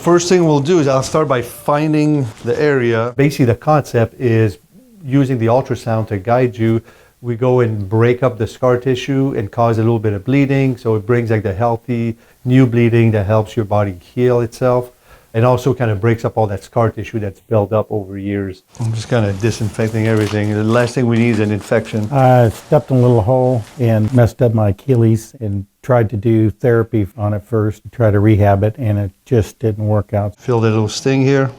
First thing we'll do is I'll start by finding the area. Basically, the concept is using the ultrasound to guide you. We go and break up the scar tissue and cause a little bit of bleeding. So it brings like the healthy new bleeding that helps your body heal itself. And also kind of breaks up all that scar tissue that's built up over years. I'm just kind of disinfecting everything. The last thing we need is an infection. I stepped in a little hole and messed up my Achilles and tried to do therapy on it first, try to rehab it, and it just didn't work out. Feel that little sting here?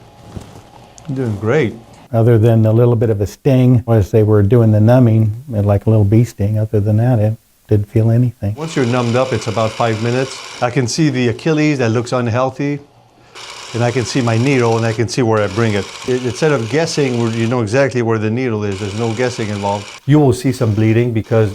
I'm doing great. Other than a little bit of a sting as they were doing the numbing, like a little bee sting, other than that, it didn't feel anything. Once you're numbed up, it's about 5 minutes. I can see the Achilles that looks unhealthy. And I can see my needle, and I can see where I bring it. Instead of guessing, you know exactly where the needle is. There's no guessing involved. You will see some bleeding because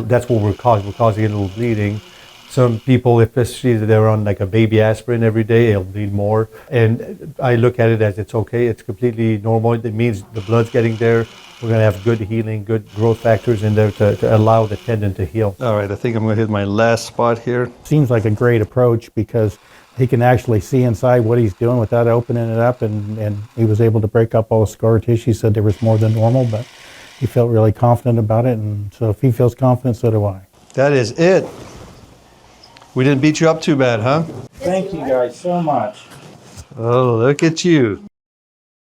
that's what we're causing. We're causing a little bleeding. Some people, especially if they're on like a baby aspirin every day, they'll bleed more. And I look at it as it's okay. It's completely normal. It means the blood's getting there. We're going to have good healing, good growth factors in there to allow the tendon to heal. All right, I think I'm going to hit my last spot here. Seems like a great approach because he can actually see inside what he's doing without opening it up, and he was able to break up all the scar tissue. He said there was more than normal, but he felt really confident about it, and so if he feels confident, so do I. That is it. We didn't beat you up too bad, huh? Thank you guys so much. Oh, look at you.